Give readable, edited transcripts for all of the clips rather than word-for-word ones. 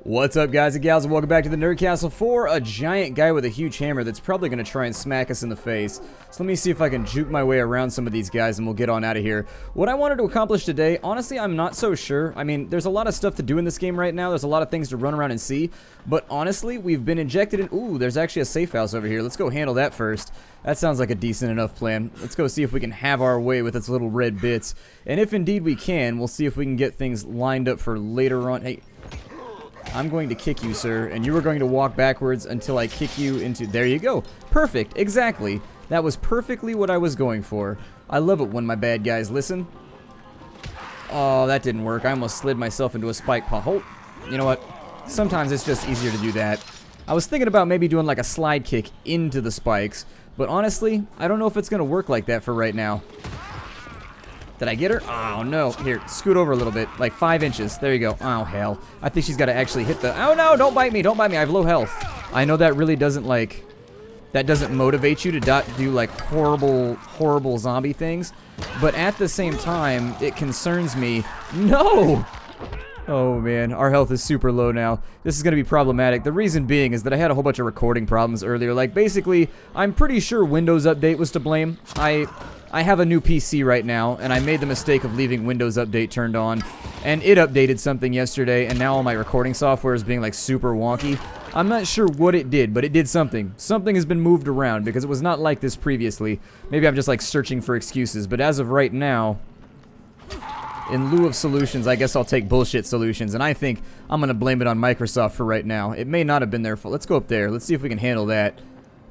What's up, guys and gals, and welcome back to the Nerd Castle for a giant guy with a huge hammer that's probably going to try and smack us in the face. So let me see if I can juke my way around some of these guys and we'll get on out of here. What I wanted to accomplish today, honestly, I'm not so sure. I mean, there's a lot of stuff to do in this game right now. There's a lot of things to run around and see. But honestly, we've been injected in... Ooh, there's actually a safe house over here. Let's go handle that first. That sounds like a decent enough plan. Let's go see if we can have our way with its little red bits. And if indeed we can, we'll see if we can get things lined up for later on. Hey... I'm going to kick you, sir, and you are going to walk backwards until I kick you into... There you go. Perfect. Exactly. That was perfectly what I was going for. I love it when my bad guys listen. Oh, that didn't work. I almost slid myself into a spike pothole. You know what? Sometimes it's just easier to do that. I was thinking about maybe doing like a slide kick into the spikes, but honestly, I don't know if it's going to work like that for right now. Did I get her? Oh, no. Here, scoot over a little bit. Like 5 inches. There you go. Oh, hell. I think she's got to actually hit the... Oh, no. Don't bite me. Don't bite me. I have low health. I know that really doesn't, like... That doesn't motivate you to do, like, horrible zombie things. But at the same time, it concerns me. No! Oh, man. Our health is super low now. This is going to be problematic. The reason being is that I had a whole bunch of recording problems earlier. Like, basically, I'm pretty sure Windows Update was to blame. I have a new PC right now, and I made the mistake of leaving Windows Update turned on, and it updated something yesterday, and now all my recording software is being, like, super wonky. I'm not sure what it did, but it did something. Something has been moved around, because it was not like this previously. Maybe I'm just, like, searching for excuses, but as of right now, in lieu of solutions, I guess I'll take bullshit solutions, and I think I'm gonna blame it on Microsoft for right now. It may not have been their fault. Let's go up there. Let's see if we can handle that.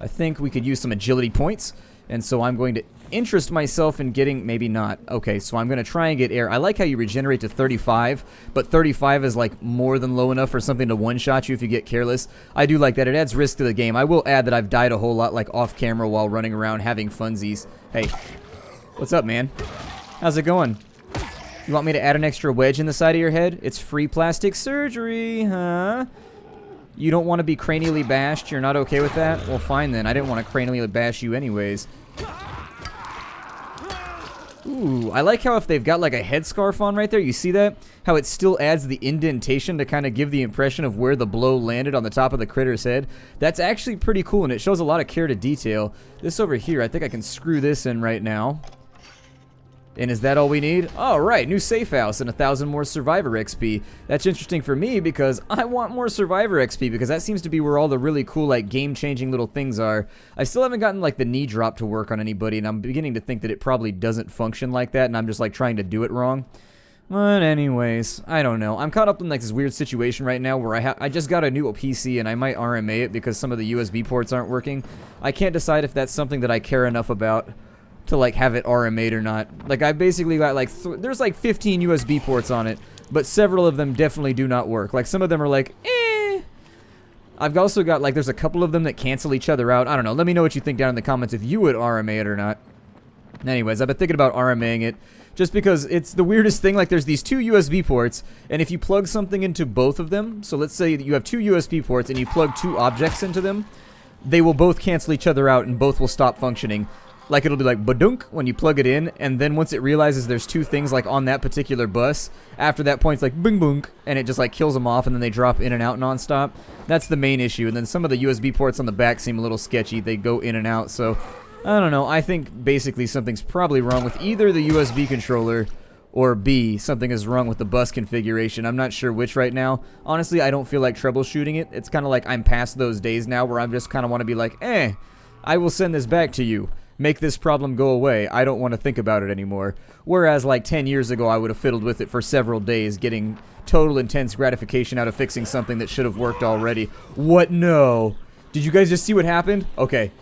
I think we could use some agility points, and so I'm going to interest myself in getting... Maybe not. Okay, so I'm going to try and get air. I like how you regenerate to 35, but 35 is like more than low enough for something to one-shot you if you get careless. I do like that. It adds risk to the game. I will add that I've died a whole lot like off-camera while running around having funsies. Hey, what's up, man? How's it going? You want me to add an extra wedge in the side of your head? It's free plastic surgery, huh? You don't want to be cranially bashed? You're not okay with that? Well, fine then. I didn't want to cranially bash you anyways. Ooh, I like how if they've got like a headscarf on right there, you see that? How it still adds the indentation to kind of give the impression of where the blow landed on the top of the critter's head. That's actually pretty cool, and it shows a lot of care to detail. This over here, I think I can screw this in right now. And is that all we need? Alright, new safe house and 1,000 more Survivor XP. That's interesting for me because I want more Survivor XP because that seems to be where all the really cool, like, game-changing little things are. I still haven't gotten, like, the knee drop to work on anybody, and I'm beginning to think that it probably doesn't function like that, and I'm just, like, trying to do it wrong. But anyways, I don't know. I'm caught up in, like, this weird situation right now where I just got a new PC, and I might RMA it because some of the USB ports aren't working. I can't decide if that's something that I care enough about to like have it RMA'd or not. Like I basically got like there's like 15 USB ports on it, but several of them definitely do not work. Like some of them are like I've also got like there's a couple of them that cancel each other out. I don't know. Let me know what you think down in the comments if you would RMA it or not. Anyways, I've been thinking about RMAing it just because it's the weirdest thing. Like there's these 2 USB ports, and if you plug something into both of them, so let's say that you have 2 USB ports and you plug 2 objects into them, they will both cancel each other out and both will stop functioning. Like it'll be like badunk when you plug it in, and then once it realizes there's 2 things like on that particular bus, after that point it's like bing bunk, and it just like kills them off, and then they drop in and out nonstop. That's the main issue. And then some of the USB ports on the back seem a little sketchy. They go in and out, so I don't know. I think basically something's probably wrong with either the USB controller or B, something is wrong with the bus configuration. I'm not sure which right now. Honestly, I don't feel like troubleshooting it. It's kind of like I'm past those days now where I just kind of want to be like, I will send this back to you. Make this problem go away. I don't want to think about it anymore. Whereas like 10 years ago, I would have fiddled with it for several days, getting total intense gratification out of fixing something that should have worked already. What? No. Did you guys just see what happened? Okay.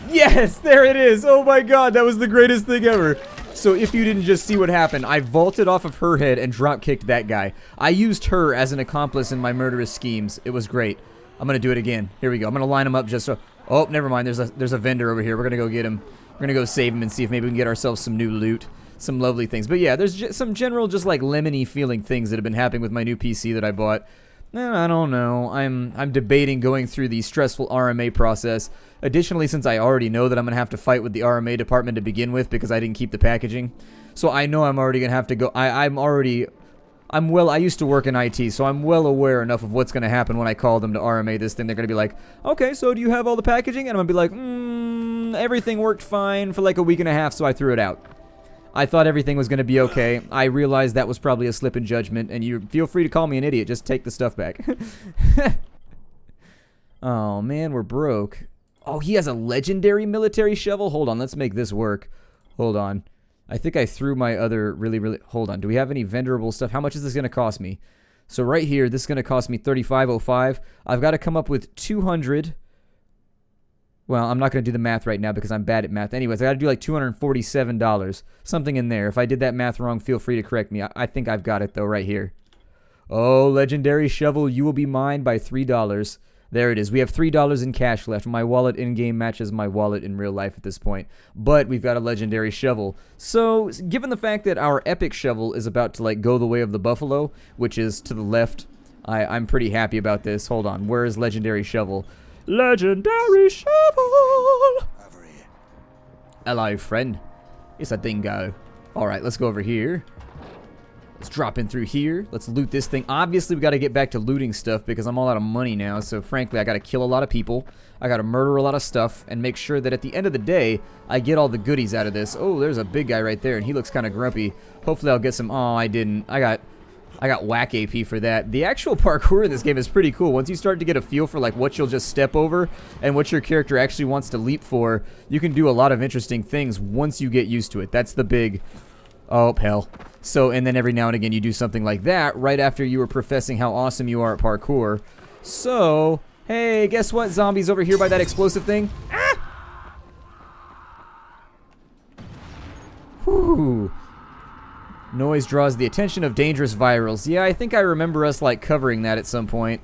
Yes, there it is. Oh my god, that was the greatest thing ever. So if you didn't just see what happened, I vaulted off of her head and drop-kicked that guy. I used her as an accomplice in my murderous schemes. It was great. I'm going to do it again. Here we go. I'm going to line them up just so... Oh, never mind. There's a vendor over here. We're going to go get him. We're going to go save him and see if maybe we can get ourselves some new loot. Some lovely things. But yeah, there's some general just like lemony feeling things that have been happening with my new PC that I bought. I don't know. I'm debating going through the stressful RMA process. Additionally, since I already know that I'm going to have to fight with the RMA department to begin with because I didn't keep the packaging. So I know I'm already going to have to go... I'm already I used to work in IT, so I'm well aware enough of what's going to happen when I call them to RMA this thing. They're going to be like, okay, so do you have all the packaging? And I'm going to be like, everything worked fine for like a week and a half, so I threw it out. I thought everything was going to be okay. I realized that was probably a slip in judgment, and you feel free to call me an idiot. Just take the stuff back. Oh, man, we're broke. Oh, he has a legendary military shovel? Hold on, let's make this work. Hold on. I think I threw my other really... Hold on, do we have any vendorable stuff? How much is this going to cost me? So right here, this is going to cost me $35.05. I've got to come up with 200... Well, I'm not going to do the math right now because I'm bad at math. Anyways, I got to do like $247. Something in there. If I did that math wrong, feel free to correct me. I think I've got it, though, right here. Oh, legendary shovel, you will be mine by $3. There it is. We have $3 in cash left. My wallet in-game matches my wallet in real life at this point. But we've got a legendary shovel. So, given the fact that our epic shovel is about to, like, go the way of the buffalo, which is to the left, I'm pretty happy about this. Hold on. Where is legendary shovel? Legendary shovel! Hello, friend. It's a dingo. Alright, let's go over here. Let's drop in through here. Let's loot this thing. Obviously, we got to get back to looting stuff because I'm all out of money now. So, frankly, I got to kill a lot of people. I got to murder a lot of stuff and make sure that at the end of the day, I get all the goodies out of this. Oh, there's a big guy right there, and he looks kind of grumpy. Hopefully, I'll get some... Oh, I didn't. I got whack AP for that. The actual parkour in this game is pretty cool. Once you start to get a feel for like what you'll just step over and what your character actually wants to leap for, you can do a lot of interesting things once you get used to it. That's the big... Oh, hell. So, and then every now and again you do something like that right after you were professing how awesome you are at parkour. So, hey, guess what? Zombies over here by that explosive thing. Ah! Whew. Noise draws the attention of dangerous virals. Yeah, I think I remember us, like, covering that at some point.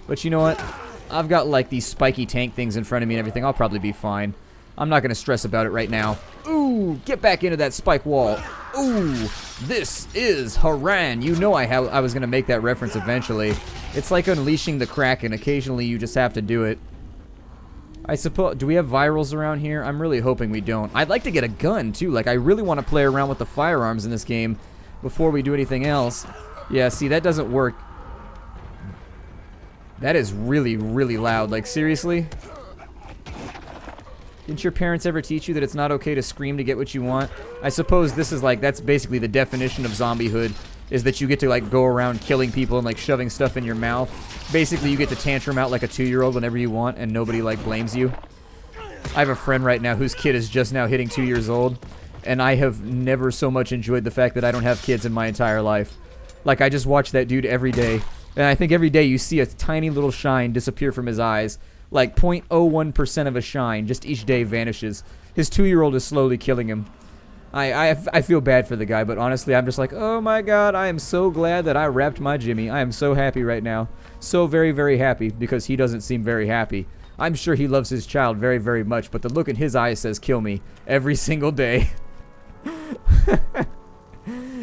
But you know what? I've got, like, these spiky tank things in front of me and everything. I'll probably be fine. I'm not going to stress about it right now. Ooh, get back into that spike wall. Ooh, this is Haran. You know I was going to make that reference eventually. It's like unleashing the Kraken. Occasionally, you just have to do it. I suppose... Do we have virals around here? I'm really hoping we don't. I'd like to get a gun, too. Like, I really want to play around with the firearms in this game before we do anything else. Yeah, see, that doesn't work. That is really, really loud. Like, seriously? Didn't your parents ever teach you that it's not okay to scream to get what you want? I suppose this is like, that's basically the definition of zombiehood, is that you get to like go around killing people and like shoving stuff in your mouth. Basically, you get to tantrum out like a 2-year-old whenever you want and nobody like blames you. I have a friend right now whose kid is just now hitting 2 years old, and I have never so much enjoyed the fact that I don't have kids in my entire life. Like, I just watch that dude every day, and I think every day you see a tiny little shine disappear from his eyes. Like 0.01% of a shine just each day vanishes. His 2-year-old is slowly killing him. I feel bad for the guy, but honestly, I'm just like, oh my god, I am so glad that I wrapped my Jimmy. I am so happy right now. So very, very happy, because he doesn't seem very happy. I'm sure he loves his child very, very much, but the look in his eyes says kill me every single day.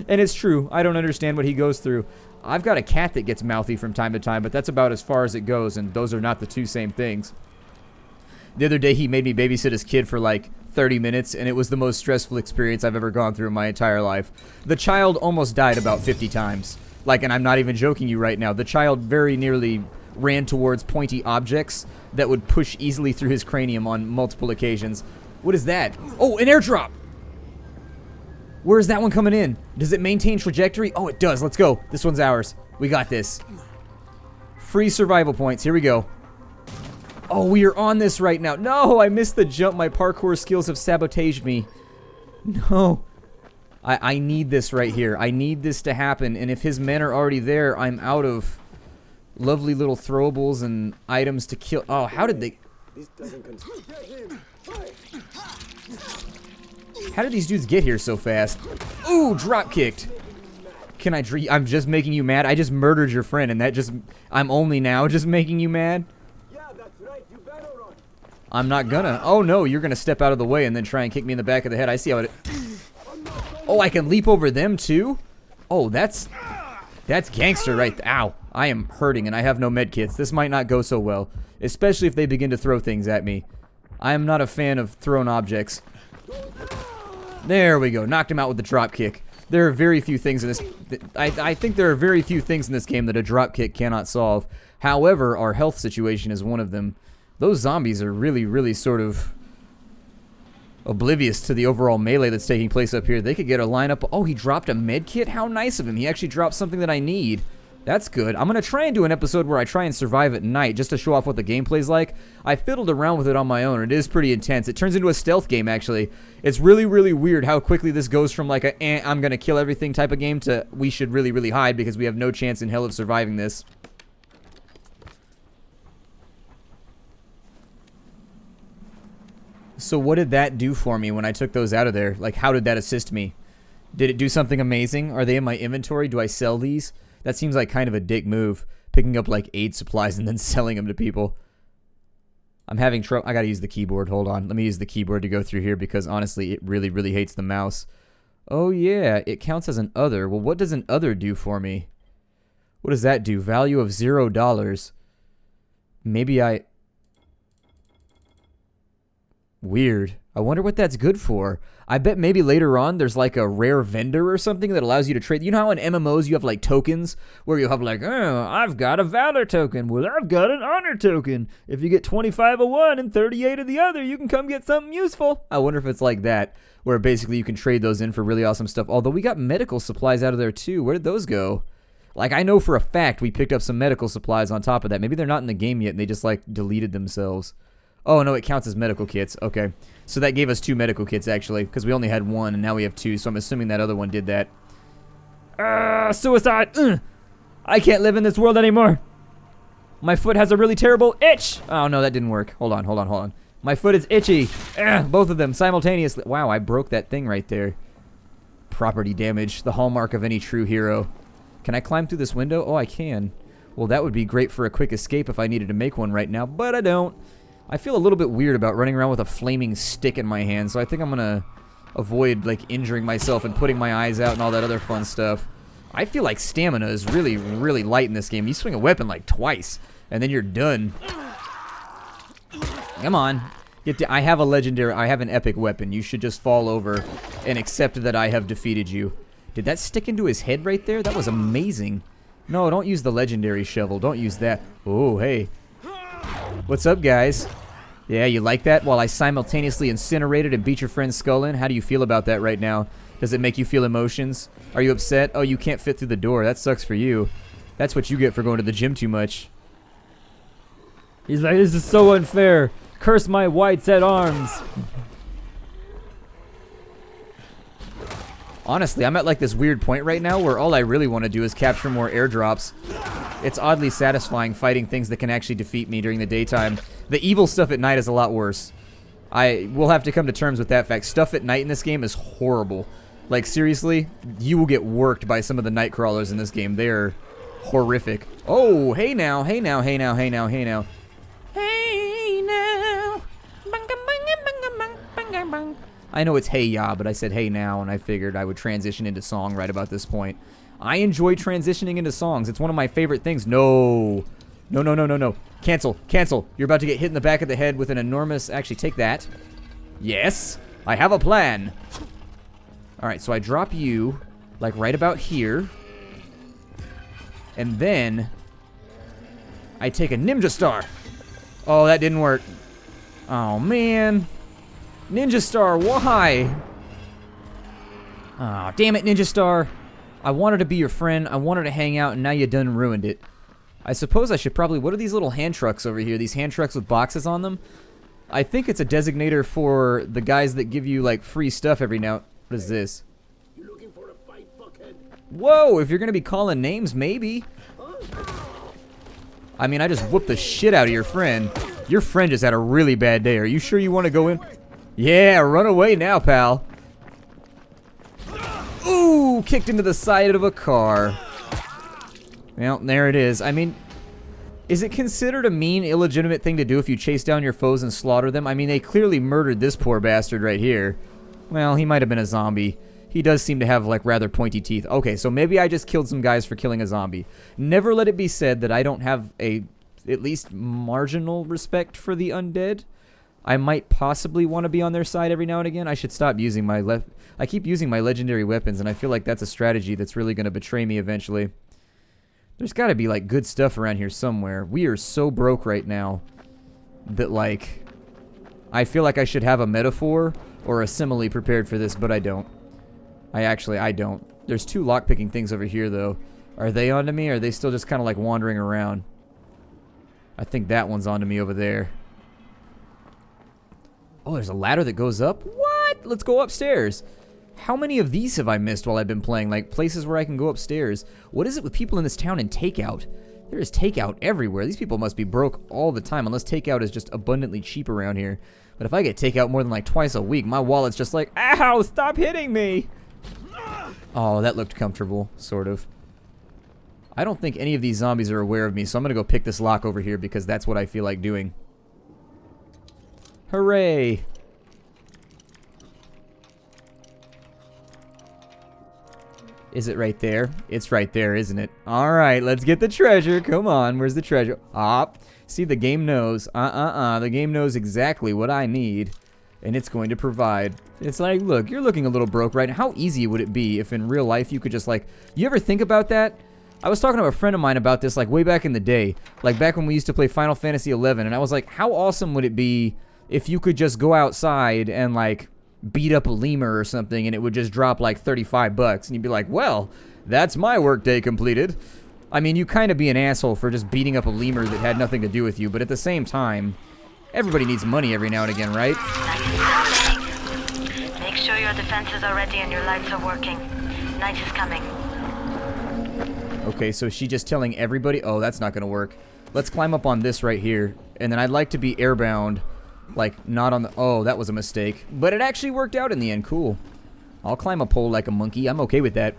And it's true. I don't understand what he goes through. I've got a cat that gets mouthy from time to time, but that's about as far as it goes, and those are not the two same things. The other day, he made me babysit his kid for like 30 minutes, and it was the most stressful experience I've ever gone through in my entire life. The child almost died about 50 times. Like, and I'm not even joking you right now. The child very nearly ran towards pointy objects that would push easily through his cranium on multiple occasions. What is that? Oh, an airdrop! Where is that one coming in? Does it maintain trajectory? Oh, it does. Let's go. This one's ours. We got this. Free survival points. Here we go. Oh, we are on this right now. No, I missed the jump. My parkour skills have sabotaged me. No. I need this right here. I need this to happen. And if his men are already there, I'm out of lovely little throwables and items to kill. Oh, how did they... How did these dudes get here so fast? Ooh, drop kicked. Can I I'm just making you mad? I just murdered your friend, and that just... I'm only now just making you mad? Yeah, that's right. You better run. I'm not gonna. Oh, no, you're gonna step out of the way and then try and kick me in the back of the head. I see how it... Oh, I can leap over them, too? Oh, that's gangster right there. Ow. I am hurting, and I have no med kits. This might not go so well, especially if they begin to throw things at me. I am not a fan of thrown objects. There we go. Knocked him out with the drop kick. There are very few things in this... I think there are very few things in this game that a drop kick cannot solve. However, our health situation is one of them. Those zombies are really, really sort of oblivious to the overall melee that's taking place up here. They could get a lineup. Oh, he dropped a med kit? How nice of him. He actually dropped something that I need. That's good. I'm going to try and do an episode where I try and survive at night just to show off what the gameplay's like. I fiddled around with it on my own. It is pretty intense. It turns into a stealth game, actually. It's really, really weird how quickly this goes from like a I'm going to kill everything type of game to we should really, really hide because we have no chance in hell of surviving this. So what did that do for me when I took those out of there? Like, how did that assist me? Did it do something amazing? Are they in my inventory? Do I sell these? That seems like kind of a dick move. Picking up like aid supplies and then selling them to people. I'm having trouble. I gotta use the keyboard. Hold on. Let me use the keyboard to go through here because honestly, it really, really hates the mouse. Oh yeah, it counts as an other. Well, what does an other do for me? What does that do? Value of $0. Maybe I... Weird. I wonder what that's good for. I bet maybe later on there's like a rare vendor or something that allows you to trade. You know how in MMOs you have like tokens where you have like, oh, I've got a Valor token. Well, I've got an Honor token. If you get 25 of one and 38 of the other, you can come get something useful. I wonder if it's like that where basically you can trade those in for really awesome stuff. Although we got medical supplies out of there too. Where did those go? Like I know for a fact we picked up some medical supplies on top of that. Maybe they're not in the game yet and they just like deleted themselves. Oh, no, it counts as medical kits. Okay. So that gave us 2 medical kits, actually, because we only had 1, and now we have 2, so I'm assuming that other one did that. Suicide! Ugh. I can't live in this world anymore. My foot has a really terrible itch! Oh, no, that didn't work. Hold on. My foot is itchy. Both of them simultaneously. Wow, I broke that thing right there. Property damage, the hallmark of any true hero. Can I climb through this window? Oh, I can. Well, that would be great for a quick escape if I needed to make one right now, but I don't. I feel a little bit weird about running around with a flaming stick in my hand, so I think I'm gonna avoid, like, injuring myself and putting my eyes out and all that other fun stuff. I feel like stamina is really, really light in this game. You swing a weapon, like, twice, and then you're done. Come on. I have a legendary, I have an epic weapon. You should just fall over and accept that I have defeated you. Did that stick into his head right there? That was amazing. No, don't use the legendary shovel. Don't use that. Oh, hey. What's up, guys? Yeah, you like that? While I simultaneously incinerated and beat your friend's skull in? How do you feel about that right now? Does it make you feel emotions? Are you upset? Oh, you can't fit through the door. That sucks for you. That's what you get for going to the gym too much. He's like, this is so unfair. Curse my white set arms. Honestly, I'm at like this weird point right now where all I really want to do is capture more airdrops. It's oddly satisfying fighting things that can actually defeat me during the daytime. The evil stuff at night is a lot worse. I will have to come to terms with that fact. Stuff at night in this game is horrible. Like, seriously, you will get worked by some of the night crawlers in this game. They're horrific. Oh, hey now, hey now, hey now, hey now, hey now. Hey now. I know it's hey ya, but I said hey now, and I figured I would transition into song right about this point. I enjoy transitioning into songs. It's one of my favorite things. No. No, no, no, no, no. Cancel. Cancel. You're about to get hit in the back of the head with an enormous... Actually, take that. Yes. I have a plan. Alright, so I drop you, like, right about here. And then... I take a Ninja Star. Oh, that didn't work. Oh, man. Ninja Star, why? Oh, damn it, Ninja Star. I wanted to be your friend, I wanted to hang out, and now you done ruined it. I suppose I should probably... What are these little hand trucks over here? These hand trucks with boxes on them? I think it's a designator for the guys that give you, like, free stuff every now... What is this? You looking for a fight, fuckhead? Whoa, if you're gonna be calling names, maybe. I mean, I just whooped the shit out of your friend. Your friend just had a really bad day. Are you sure you want to go in? Yeah, run away now, pal. Ooh, kicked into the side of a car. Well, there it is. I mean, is it considered a mean, illegitimate thing to do if you chase down your foes and slaughter them? I mean, they clearly murdered this poor bastard right here. Well, he might have been a zombie. He does seem to have, like, rather pointy teeth. Okay, so maybe I just killed some guys for killing a zombie. Never let it be said that I don't have a, at least, marginal respect for the undead. I might possibly want to be on their side every now and again. I should stop using my I keep using my legendary weapons, and I feel like that's a strategy that's really going to betray me eventually. There's got to be, like, good stuff around here somewhere. We are so broke right now that, like, I feel like I should have a metaphor or a simile prepared for this, but I don't. I don't. There's 2 lockpicking things over here, though. Are they onto me, or are they still just kind of, like, wandering around? I think that one's onto me over there. Oh, there's a ladder that goes up? What? Let's go upstairs. How many of these have I missed while I've been playing? Like, places where I can go upstairs. What is it with people in this town and takeout? There is takeout everywhere. These people must be broke all the time, unless takeout is just abundantly cheap around here. But if I get takeout more than, like, twice a week, my wallet's just like, ow, stop hitting me! Oh, that looked comfortable, sort of. I don't think any of these zombies are aware of me, so I'm gonna go pick this lock over here because that's what I feel like doing. Hooray! Is it right there? It's right there, isn't it? Alright, let's get the treasure. Come on, where's the treasure? Ah, see, the game knows. The game knows exactly what I need, and it's going to provide. It's like, look, you're looking a little broke right now. How easy would it be if in real life you could just, like, you ever think about that? I was talking to a friend of mine about this, like, way back in the day. Like, back when we used to play Final Fantasy XI, and I was like, how awesome would it be if you could just go outside and, like, beat up a lemur or something, and it would just drop like $35, and you'd be like, well, that's my workday completed. I mean, you kind of be an asshole for just beating up a lemur that had nothing to do with you, but at the same time, everybody needs money every now and again, right? Make sure your defenses are ready and your lights are working. Night is coming. Okay, so she just telling everybody, oh, that's not gonna work. Let's climb up on this right here, and then I'd like to be airbound. Like, not on the... Oh, that was a mistake. But it actually worked out in the end. Cool. I'll climb a pole like a monkey. I'm okay with that.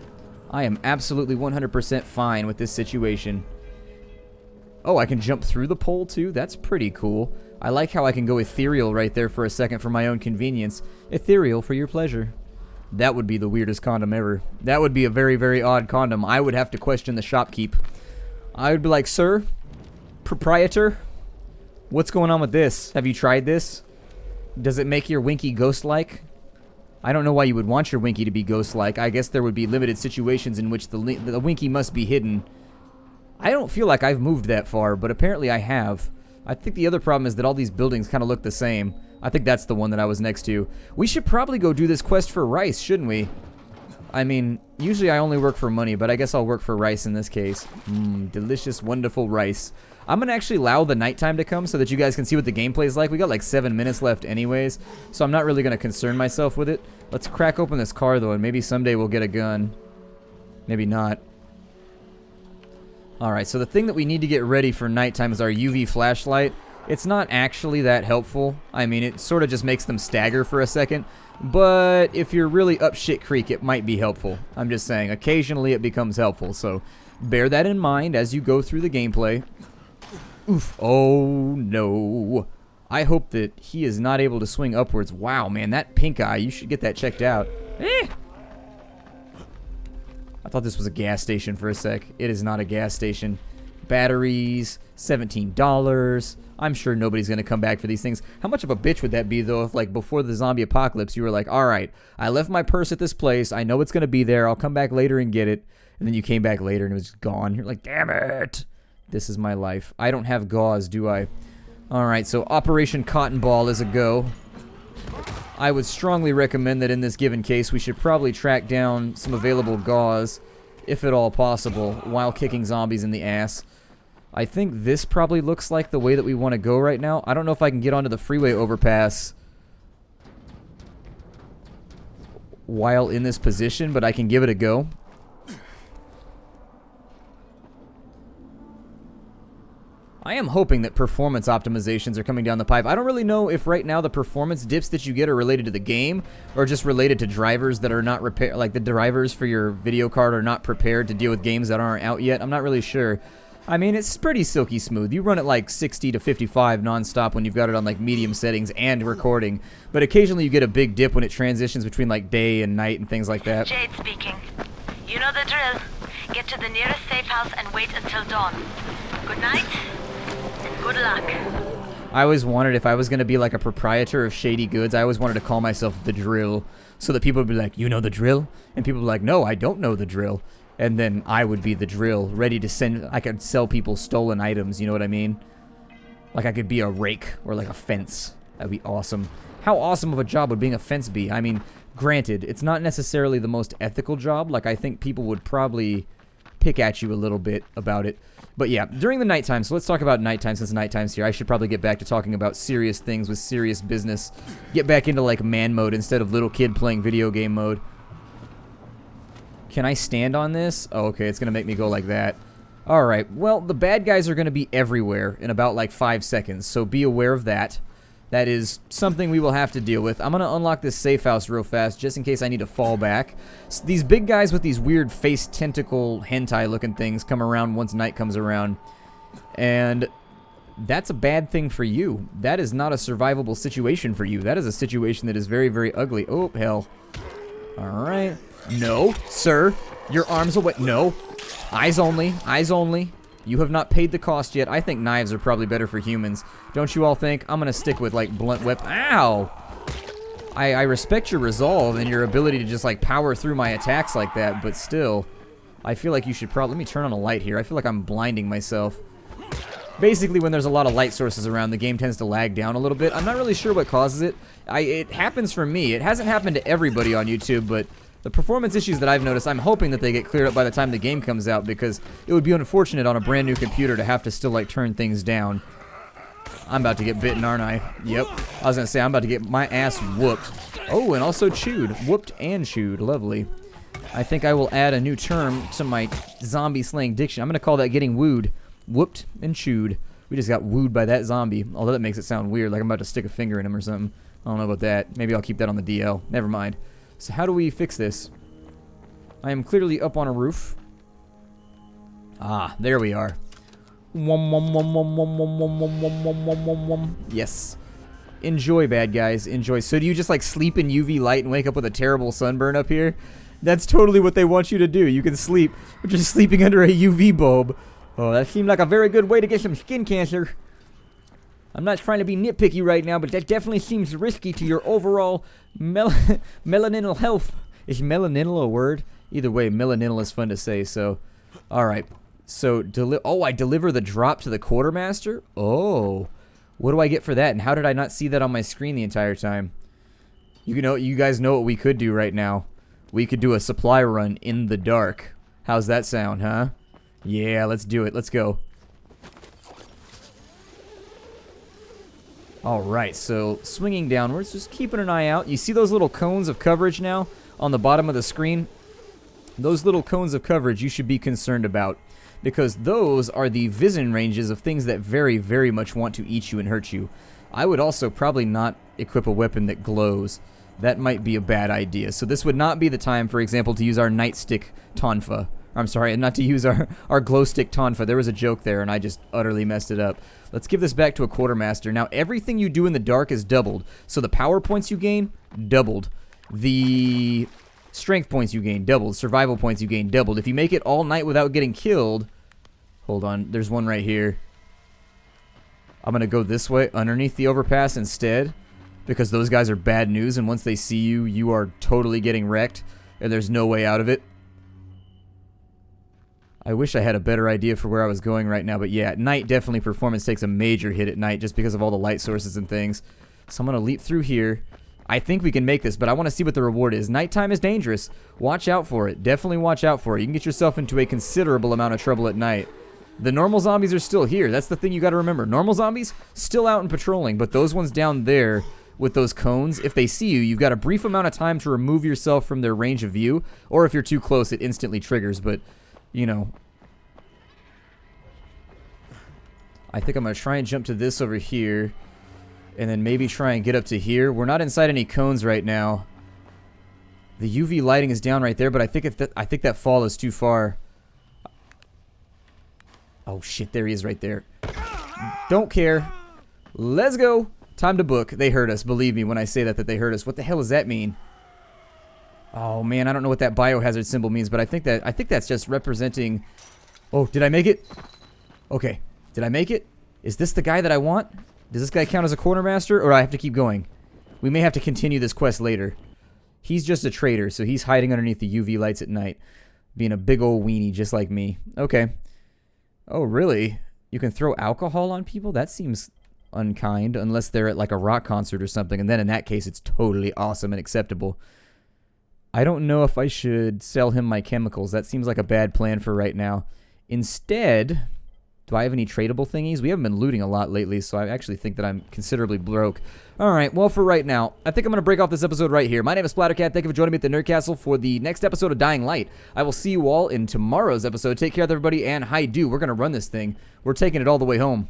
I am absolutely 100% fine with this situation. Oh, I can jump through the pole, too? That's pretty cool. I like how I can go ethereal right there for a second for my own convenience. Ethereal for your pleasure. That would be the weirdest condom ever. That would be a very, very odd condom. I would have to question the shopkeep. I would be like, sir? Proprietor? What's going on with this? Have you tried this? Does it make your winky ghost-like? I don't know why you would want your winky to be ghost-like. I guess there would be limited situations in which the winky must be hidden. I don't feel like I've moved that far, but apparently I have. I think the other problem is that all these buildings kind of look the same. I think that's the one that I was next to. We should probably go do this quest for rice, shouldn't we? I mean, usually I only work for money, but I guess I'll work for rice in this case. Delicious, wonderful rice. I'm going to actually allow the nighttime to come so that you guys can see what the gameplay is like. We got like 7 minutes left anyways, so I'm not really going to concern myself with it. Let's crack open this car, though, and maybe someday we'll get a gun. Maybe not. Alright, so the thing that we need to get ready for nighttime is our UV flashlight. It's not actually that helpful. I mean, it sort of just makes them stagger for a second. But if you're really up shit creek, it might be helpful. I'm just saying, occasionally it becomes helpful, so bear that in mind as you go through the gameplay. Oof. Oh, no. I hope that he is not able to swing upwards. Wow, man, that pink eye, you should get that checked out. I thought this was a gas station for a sec. It is not a gas station. Batteries, $17. I'm sure nobody's going to come back for these things. How much of a bitch would that be, though, if, like, before the zombie apocalypse, you were like, alright, I left my purse at this place. I know it's going to be there. I'll come back later and get it. And then you came back later and it was gone. You're like, damn it. This is my life. I don't have gauze, do I? Alright, so Operation Cotton Ball is a go. I would strongly recommend that in this given case, we should probably track down some available gauze, if at all possible, while kicking zombies in the ass. I think this probably looks like the way that we want to go right now. I don't know if I can get onto the freeway overpass while in this position, but I can give it a go. I am hoping that performance optimizations are coming down the pipe. I don't really know if right now the performance dips that you get are related to the game or just related to drivers that are not prepared, like the drivers for your video card are not prepared to deal with games that aren't out yet. I'm not really sure. I mean, it's pretty silky smooth. You run it like 60 to 55 nonstop when you've got it on like medium settings and recording, but occasionally you get a big dip when it transitions between like day and night and things like that. Jade speaking. You know the drill. Get to the nearest safe house and wait until dawn. Good night. Good luck. I always wanted, if I was going to be like a proprietor of shady goods, I always wanted to call myself The Drill. So that people would be like, you know The Drill? And people would be like, no, I don't know The Drill. And then I would be The Drill, ready to send, I could sell people stolen items, you know what I mean? Like I could be a rake or like a fence. That'd be awesome. How awesome of a job would being a fence be? I mean, granted, it's not necessarily the most ethical job. Like I think people would probably pick at you a little bit about it. But yeah, during the nighttime, so let's talk about nighttime since nighttime's here. I should probably get back to talking about serious things with serious business. Get back into like man mode instead of little kid playing video game mode. Can I stand on this? Oh, okay, it's gonna make me go like that. Alright, well, the bad guys are gonna be everywhere in about like 5 seconds, so be aware of that. That is something we will have to deal with. I'm going to unlock this safe house real fast just in case I need to fall back. So these big guys with these weird face tentacle hentai looking things come around once night comes around. And that's a bad thing for you. That is not a survivable situation for you. That is a situation that is very, very ugly. Oh, hell. Alright. No, sir. Your arms away. No. Eyes only. Eyes only. You have not paid the cost yet. I think knives are probably better for humans. Don't you all think? I'm going to stick with, like, blunt whip. Ow! I respect your resolve and your ability to just, like, power through my attacks like that, but still, I feel like you should probably... Let me turn on a light here. I feel like I'm blinding myself. Basically, when there's a lot of light sources around, the game tends to lag down a little bit. I'm not really sure what causes it. It happens for me. It hasn't happened to everybody on YouTube, but... the performance issues that I've noticed, I'm hoping that they get cleared up by the time the game comes out, because it would be unfortunate on a brand new computer to have to still, like, turn things down. I'm about to get bitten, aren't I? Yep. I was gonna say, I'm about to get my ass whooped. Oh, and also chewed. Whooped and chewed. Lovely. I think I will add a new term to my zombie-slaying diction. I'm gonna call that getting wooed. Whooped and chewed. We just got wooed by that zombie. Although that makes it sound weird, like I'm about to stick a finger in him or something. I don't know about that. Maybe I'll keep that on the DL. Never mind. So how do we fix this? I am clearly up on a roof. Ah, there we are. Yes. Enjoy, bad guys. Enjoy. So do you just like sleep in UV light and wake up with a terrible sunburn up here? That's totally what they want you to do. You can sleep, but you're sleeping under a UV bulb. Oh, that seemed like a very good way to get some skin cancer. I'm not trying to be nitpicky right now, but that definitely seems risky to your overall melaninal health. Is melaninal a word? Either way, melaninal is fun to say, so... Alright. So, I deliver the drop to the quartermaster? Oh. What do I get for that, and how did I not see that on my screen the entire time? You guys know what we could do right now. We could do a supply run in the dark. How's that sound, huh? Yeah, let's do it. Let's go. Alright, so swinging downwards, just keeping an eye out. You see those little cones of coverage now on the bottom of the screen? Those little cones of coverage you should be concerned about, because those are the vision ranges of things that very, very much want to eat you and hurt you. I would also probably not equip a weapon that glows. That might be a bad idea. So this would not be the time, for example, to use our nightstick tonfa. I'm sorry, not to use our glow stick tonfa. There was a joke there, and I just utterly messed it up. Let's give this back to a quartermaster. Now, everything you do in the dark is doubled. So the power points you gain, doubled. The strength points you gain, doubled. Survival points you gain, doubled. If you make it all night without getting killed... Hold on, there's one right here. I'm going to go this way, underneath the overpass instead. Because those guys are bad news, and once they see you, you are totally getting wrecked. And there's no way out of it. I wish I had a better idea for where I was going right now, but yeah, at night, definitely performance takes a major hit at night just because of all the light sources and things. So I'm going to leap through here. I think we can make this, but I want to see what the reward is. Nighttime is dangerous. Watch out for it. Definitely watch out for it. You can get yourself into a considerable amount of trouble at night. The normal zombies are still here. That's the thing you got to remember. Normal zombies, still out and patrolling, but those ones down there with those cones, if they see you, you've got a brief amount of time to remove yourself from their range of view, or if you're too close, it instantly triggers, but... you know, I think I'm going to try and jump to this over here, and then maybe try and get up to here. We're not inside any cones right now. The UV lighting is down right there, but I think that fall is too far. Oh shit, there he is right there. Don't care. Let's go. Time to book. They heard us. Believe me when I say that they heard us. What the hell does that mean? Oh man, I don't know what that biohazard symbol means, but I think that's just representing... Oh, did I make it? Okay. Did I make it? Is this the guy that I want? Does this guy count as a quartermaster, or I have to keep going? We may have to continue this quest later. He's just a traitor, so he's hiding underneath the UV lights at night, being a big old weenie just like me. Okay. Oh, really? You can throw alcohol on people? That seems unkind, unless they're at like a rock concert or something, and then in that case it's totally awesome and acceptable. I don't know if I should sell him my chemicals. That seems like a bad plan for right now. Instead, do I have any tradable thingies? We haven't been looting a lot lately, so I actually think that I'm considerably broke. Alright, well, for right now, I think I'm going to break off this episode right here. My name is Splattercat. Thank you for joining me at the Nerd Castle for the next episode of Dying Light. I will see you all in tomorrow's episode. Take care of everybody, and hi-do. We're going to run this thing. We're taking it all the way home.